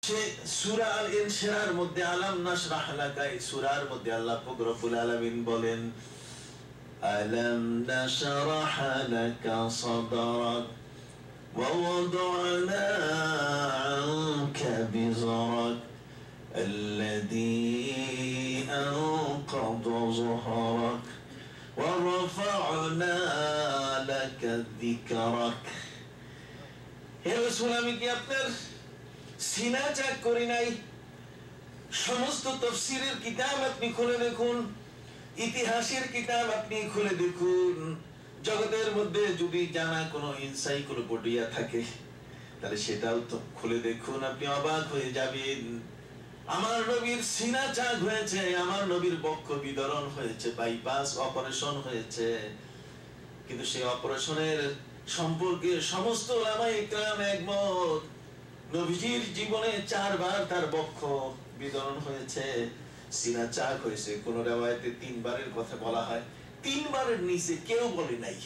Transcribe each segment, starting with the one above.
সূরা আল ইনশিরার মধ্যে আলাম নাশরাহ লাকা এই সূরার মধ্যে আল্লাহ পাক রব্বুল আলামিন বলেন আলাম নাশরাহ লাকা সাদরাক ওয়া ওয়াদা'না আনকা বিযরাক الذي أنقض ظهرك ورفعنا لك ذكرك হে রাসূল আমি কি আপনার সিনা চাক করি নাই? সমস্ত তাফসীরের কিতাব আপনি খুলে দেখুন, ইতিহাসের কিতাব আপনি খুলে দেখুন, জগতের মধ্যে যদি জানা কোনো এনসাইক্লোপিডিয়া থাকে তাহলে সেটাও তো খুলে দেখুন, আপনি অবাক হয়ে যাবেন। আমার নবীর সিনা চাক হয়েছে, আমার নবীর বক্ষ বিদরণ হয়েছে, বাইপাস অপারেশন হয়েছে, কিন্তু সেই অপারেশনের সম্পর্কে সমস্ত উলামায়ে কেরাম একমত। নবীজির জীবনে 4 বার তার বক্ষ বিদরণ হয়েছে, সিনা চাক হয়েছে। কোন riwayate 3 বারের কথা বলা হয়, 3 বারের নিচে কেউ বলে নাই।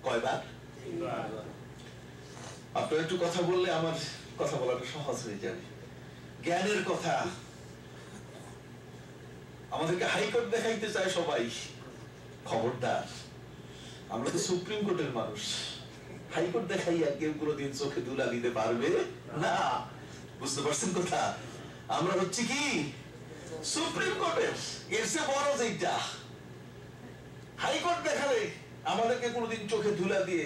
কয়বার? 3 বার। আপনারা একটু কথা বললে আমার কথা বলাটা সহজ হয়ে যাবে। জ্ঞানের কথা। আমাদেরকে হাইকোর্ট দেখাইতে চায় সবাই, খবরদার। আমরা তো সুপ্রিম কোর্টের মানুষ, হাইকোর্ট দেখাইয়া কেউ কোনোদিন চোখে ধুলা দিতে পারবে না। বুঝতে পারছেন কথা? আমরা হচ্ছে কি সুপ্রিম কোর্টের, এর চেয়ে বড় যেটা। হাইকোর্ট দেখালে আমাদেরকে কোনোদিন চোখে ধুলা দিয়ে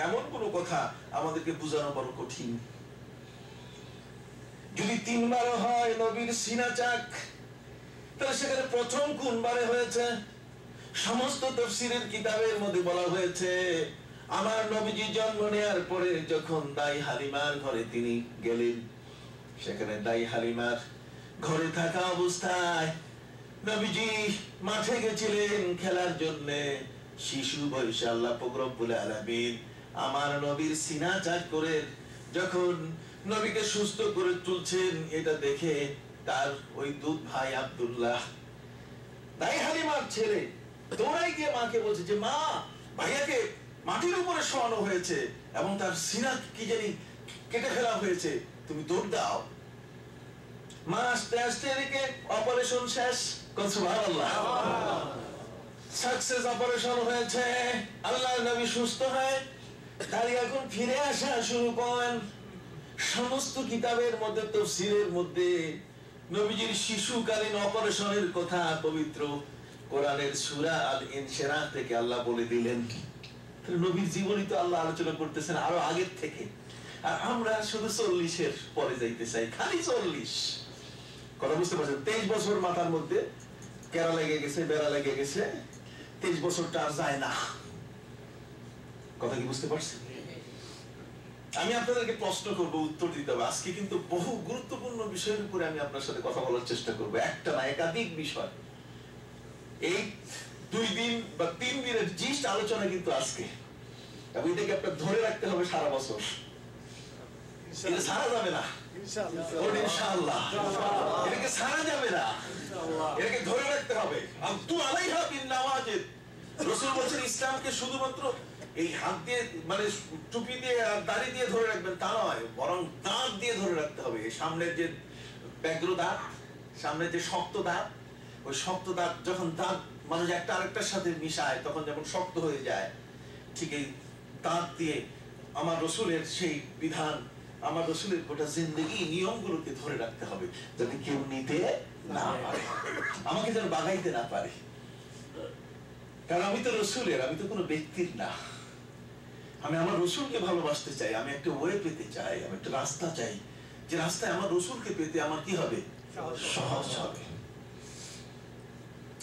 এমন কোনো কথা আমাদেরকে বোঝানো বড় কঠিন। যদি 3 বার হয় নবীর সিনা চাক, তাহলে সেখানে প্রথম কোন বারে হয়েছে? সমস্ত তাফসীরের কিতাবের মধ্যে বলা হয়েছে আমার নবীজি জন্ম নেয়ার পরে যখন দাই হালিমার ঘরে তিনি গেলেন, সেখানে দাই হালিমার ঘরে থাকা অবস্থায় নবীজি মাঠে গেছিলেন খেলার জন্য। শিশু বয়সে আল্লাহ পাক রব্বুল আলামিন আমার নবীর সিনা চাক করে যখন নবীকে সুস্থ করে তুলছেন, এটা দেখে তার ওই দুধ ভাই আব্দুল্লাহ, দাই হালিমার ছেলে, দৌড়াই গিয়ে মাকে বলছে যে মা, ভাইয়াকে মাটির উপরে শোয়ানো হয়েছে এবং তার সিনা কি জানি কেটে ফেলা হয়েছে, তুমি দৌড় দাও। মা আস্তে আস্তে এদিকে অপারেশন শেষ, সুবহানাল্লাহ, সাকসেস অপারেশন হয়েছে, আল্লাহর নবী সুস্থ হয়, তার এখন ফিরে আসা শুরু করেন। সমস্ত কিতাবের মধ্যে তাফসীরের মধ্যে নবীজির শিশুকালীন অপারেশনের কথা পবিত্র কোরআনের সূরা আল ইনশিরাহ থেকে আল্লাহ বলে দিলেন। নবীর জীবনী তো আল্লাহ আলোচনা করতেছেন আরো আগের থেকে, আর আমরা শুধু 40-এর পরে যাইতে চাই, খালি 40। কথা বুঝতে পারছেন? 23 বছর মাথার মধ্যে কেরা লেগে গেছে, বেড়া লেগে গেছে, 23 বছরটা আর যায় না। কথা কি বুঝতে পারছেন? আমি আপনাদেরকে প্রশ্ন করব, উত্তর দিতে হবে। আজকে কিন্তু বহু গুরুত্বপূর্ণ বিষয়ের উপরে আমি আপনার সাথে কথা বলার চেষ্টা করব, একটা না একাধিক বিষয়। এই 2 দিন বা 3 দিনের জিস্ট আলোচনা কিন্তু আজকে, এবং এটাকে আপনার ধরে রাখতে হবে সারা বছর। এটা ছাড়া যাবে না ইনশাআল্লাহ, এটাকে ছাড়া যাবে না, এটাকে ধরে রাখতে হবে। আব্দু আলাইহা বিন নওয়াজিদ, রাসূল বলেছেন ইসলামকে শুধুমাত্র এই হাত দিয়ে মানে টুপি দিয়ে আর দাড়ি দিয়ে ধরে রাখবেন তা নয়, বরং দাঁত দিয়ে ধরে রাখতে হবে। এই সামনের যে ব্যগ্র দাঁত, সামনের যে শক্ত দাঁত, ওই শক্ত দাঁত যখন দাঁত মানুষ একটা আরেকটার সাথে মিশায় তখন যেমন শক্ত হয়ে যায়, ঠিক এই দাঁত দিয়ে আমার রাসূলের সেই বিধান, আমার রাসূলের গোটা জিন্দেগি নিয়মগুলোকে ধরে রাখতে হবে, যাতে কেউ নিতে না পারে, আমাকে যেন বাগাইতে না পারে। কারণ আমি তো রাসূলের, আমি তো কোনো ব্যক্তির না। আমি আমার রাসূলকে ভালোবাসতে চাই, আমি একটা ওয়ে পেতে চাই, আমি একটা রাস্তা চাই, যে রাস্তায় আমার রাসূলকে পেতে আমার কি হবে? সহজ হবে।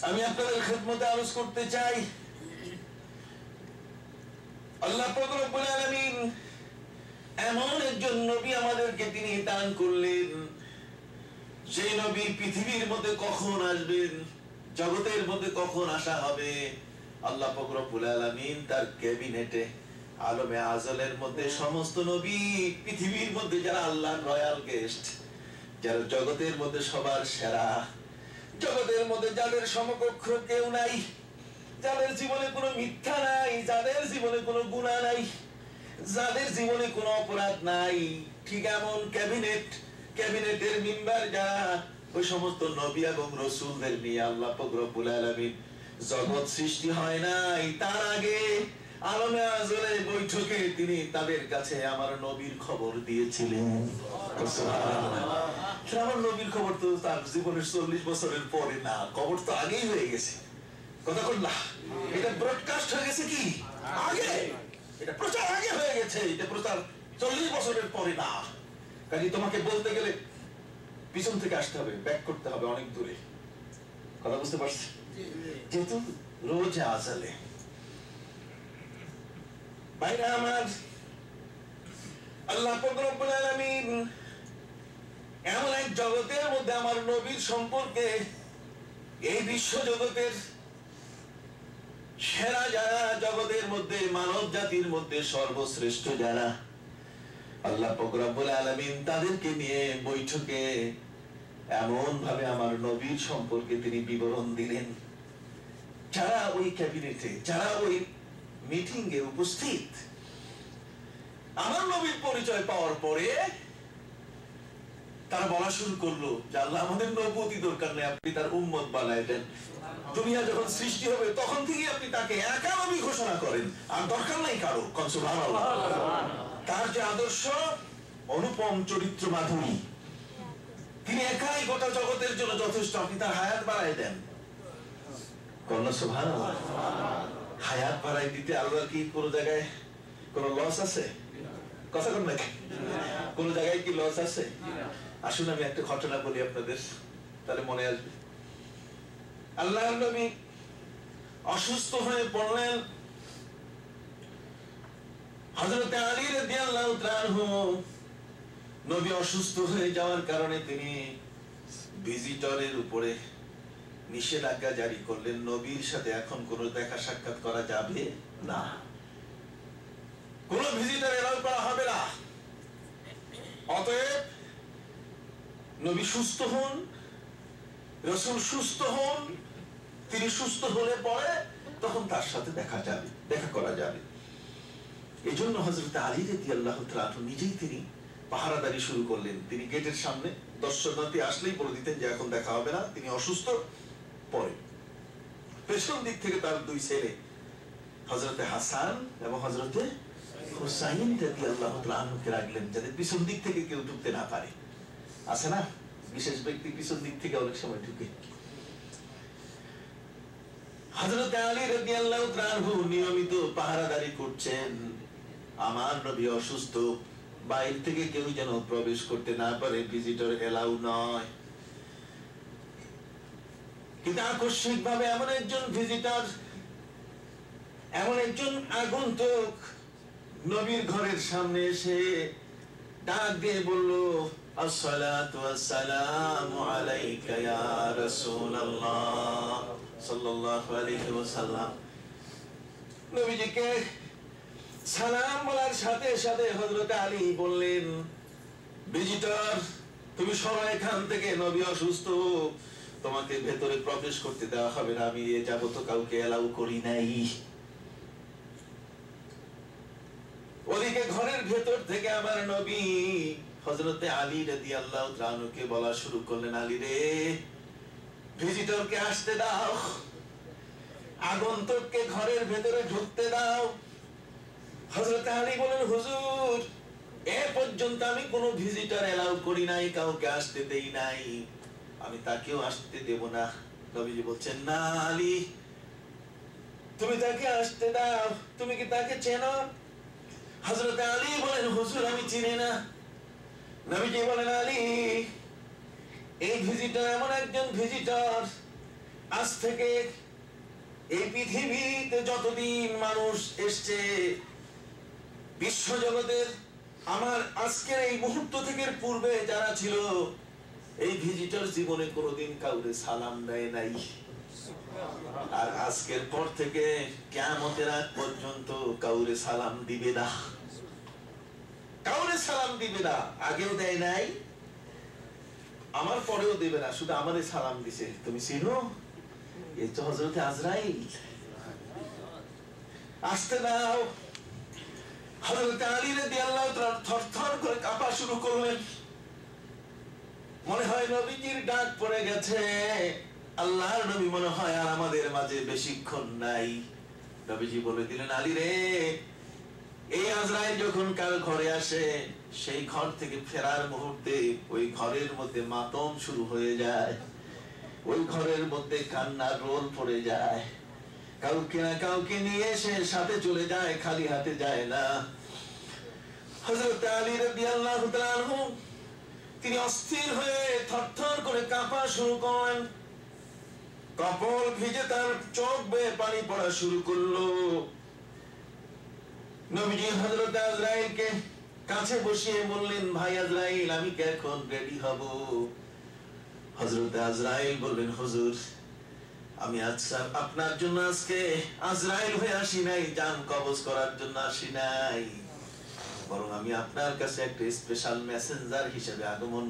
আমি আপনাদের খিদমতে আরজ করতে চাই, আল্লাহ পাক রব্বুল আলামিন এমন একজন নবী আমাদেরকে তিনি দান করলেন, যে নবী পৃথিবীর মধ্যে কখন আসবেন, জগতের মধ্যে কখন আসা হবে, আল্লাহ পাক রব্বুল আলামিন তার ক্যাবিনেটে আলমে আজলের মধ্যে সমস্ত নবী, পৃথিবীর মধ্যে যারা আল্লাহর রয়্যাল গেস্ট, যারা জগতের মধ্যে সবার সেরা, জগতের মধ্যে যাদের সমকক্ষ কেউ নাই, যাদের জীবনে কোনো মিথ্যা নাই, যাদের জীবনে কোনো গুনাহ নাই, যাদের জীবনে কোনো অপরাধ নাই, ঠিক এমন ক্যাবিনেট ক্যাবিনেটের মেম্বার যারা, ওই সমস্ত নবী এবং রাসূলদের নিয়ে আল্লাহ পাক রব্বুল আলামিন জগৎ সৃষ্টি হয় নাই তার আগে আলমে আযলের বৈঠকে তিনি তাদের কাছে আমার নবীর খবর দিয়েছিলেন। সুবহানাল্লাহ। আমার নবীর খবর তো তার জীবনের 40 বছরের পরে না, খবর তো আগেই হয়ে গেছে। কথা বল না, এটা ব্রডকাস্ট হয়ে গেছে কি আগে, এটা প্রচার আগে হয়ে গেছে, এটা প্রচার 40 বছরের পরে না। কাজে তোমাকে বলতে গেলে পিছন থেকে আসতে হবে, ব্যাক করতে হবে অনেক দূরে। কথা বুঝতে পারছি? যেহেতু রোজ আজালে ভাইরা আমার, আল্লাহ পাক রব্বুল আলামিন এমন এক জগতের মধ্যে আমার নবীর সম্পর্কে, এই বিশ্ব জগতের সেরা যারা, জগতের মধ্যে মানব জাতির মধ্যে সর্বশ্রেষ্ঠ যারা, আল্লাহ পাক রব্বুল আলামিন তাদেরকে নিয়ে বৈঠকে এমন ভাবে আমার নবীর সম্পর্কে তিনি বিবরণ দিলেন, যারা ওই ক্যাবিনেটে, যারা ওই মিটিং এ উপস্থিত, আমার নবীর পরিচয় পাওয়ার পরে তারা বলা শুরু করলো যে আল্লাহ আমাদের নবুয়তি দরকার নেই, আপনি তার উম্মত বানায় দেন। দুনিয়া যখন সৃষ্টি হবে তখন থেকে আপনি তাকে একা নবী ঘোষণা করেন, আর দরকার নাই কারো। সুবহানাল্লাহ। তার যে আদর্শ, অনুপম চরিত্র মাধুরী, তিনি একাই গোটা জগতের জন্য যথেষ্ট, আপনি তার হায়াত বাড়ায় দেন। সুবহানাল্লাহ। হায়াত বাড়াই দিতে আল্লাহ কি কোন জায়গায় কোন লস আছে? কথা বল নাকি? কোন জায়গায় কি লস আছে? আসুন আমি একটা ঘটনা বলি আপনাদের, তাহলে মনে আসবে। আল্লাহর নবী অসুস্থ হয়ে পড়লেন। হযরত আলী রাদিয়াল্লাহু তাআলা আনহু, নবী অসুস্থ হয়ে যাওয়ার কারণে তিনি ভিজিটরের উপরে নিষেধাজ্ঞা জারি করলেন, নবীর সাথে এখন কোনো দেখা সাক্ষাৎ করা যাবে না, কোন ভিজিটর এলাও করা হবে না। অতএব নবী সুস্থ হন, রাসূল সুস্থ হন, তিনি সুস্থ হলে পরে তখন তার সাথে দেখা করা যাবে। এই জন্য হযরত আলী রাদিয়াল্লাহু তাআলা নিজেই তিনি পাহারাদারি শুরু করলেন। তিনি গেটের সামনে দর্শনার্থী আসলেই বলে দিতেন যে এখন দেখা হবে না, তিনি অসুস্থ। পরে পেছন দিক থেকে তার দুই ছেলে হযরতে হাসান এবং হযরতে হুসাইন রাদিয়াল্লাহু তাআলা আনহুকে রাখলেন, যাতে পিছন দিক থেকে কেউ ঢুকতে না পারে। আছে না বিশেষ ব্যক্তি পিছন দিক থেকে অনেক সময় ঢুকে। হযরত আলী রাদিয়াল্লাহু তাআলা আনহু নিয়মিত পাহারাদারি করছেন। আমার নবী অসুস্থ, বাইরে থেকে কেউ যেন প্রবেশ করতে না পারে, ভিজিটর এলাউ নয়। কিন্তু আকস্মিক ভাবে এমন একজন ভিজিটর, এমন একজন আগন্তুক নবীর ঘরের সামনে এসে ডাক দিয়ে বলল, আসসালাতু ওয়াসসালামু আলাইকা ইয়া রাসূলুল্লাহ সাল্লাল্লাহু আলাইহি ওয়াসাল্লাম। নবীজিকে সালাম বলার সাথে সাথে হযরত আলী বললেন, ভিজিটর তুমি সরো এখান থেকে, নবী অসুস্থ, তোমাকে ভেতরে প্রবেশ করতে দেওয়া হবে না, আমি এ যাবত কাউকে এলাউ করি নাই। ওদিকে ঘরের ভেতর থেকে আমার নবী হযরতে আলী রাদিয়াল্লাহু তাআলা আনহুকে বলা শুরু করলেন, আলী রে, ভিজিটরকে আসতে দাও, আগন্তুককে ঘরের ভেতরে ঢুকতে দাও। হযরত আলী বলেন, হুজুর, এ পর্যন্ত আমি কোনো ভিজিটর এলাউ করি নাই, কাউকে আসতে দেই নাই, আমি তাকেও আসতে দেব না। নবীজি বলছেন, না আলী, তুমি তাকে আসতে দাও, তুমি কি তাকে চেনো? হযরত আলী বলেন, হুজুর আমি চিনি না। নবীজি বলেন, আলী, এই ভিজিটর এমন একজন ভিজিটর, আজ থেকে এই পৃথিবীতে যতদিন মানুষ এসছে, বিশ্ব জগতের আমার আজকের এই মুহূর্ত থেকে পূর্বে যারা ছিল, এই ভিজিটর জীবনে কোনোদিন কাউকে সালাম দেয় নাই, আর আজকের পর থেকে কিয়ামতের আগ পর্যন্ত কাউরে সালাম দিবে না, কাউরে সালাম দিবে না। আগেও দেয় নাই, আমার পরেও দেবে না, শুধু আমারে সালাম দিছে। তুমি চিনো? এই তো হযরতে আজরাইল। আসতে দাও। হযরত আলী রাদিয়াল্লাহু তাআলা থরথর করে কাঁপা শুরু করলেন। হয় নবীজির ডাক পড়ে গেছে, আল্লাহর নবী মনে হয় আর আমাদের মাঝে বেশিক্ষণ নাই। নবীজি বলে দিলেন, আলী রে, এই আজরাইল যখন কার ঘরে আসে, সেই ঘর থেকে ফেরার মুহূর্তে ওই ঘরের মধ্যে মাতম শুরু হয়ে যায়, ওই ঘরের মধ্যে কান্নার রোল পড়ে যায়, কাউকে না কাউকে নিয়ে এসে সাথে চলে যায়, খালি হাতে যায় না। হযরত আলী রাদিয়াল্লাহু তাআলা আনহু তিনি অস্থির হয়ে থরথর করে কাঁপা শুরু করেন, কপাল ভিজে তার চোখ বেয়ে পানি পড়া শুরু করলো। নবীজি হযরত আজরাইলকে কাছে বসিয়ে বললেন, ভাই আজরাইল, আমি কি এখন রেডি হব? হযরত আজরাইল বললেন, হুজুর, আমি আজকে আপনার জন্য আজকে আজরাইল হয়ে আসি নাই, জান কবজ করার জন্য আসি নাই, বরং আমি আপনার কাছে একটা স্পেশাল মেসেঞ্জার হিসেবে আগমন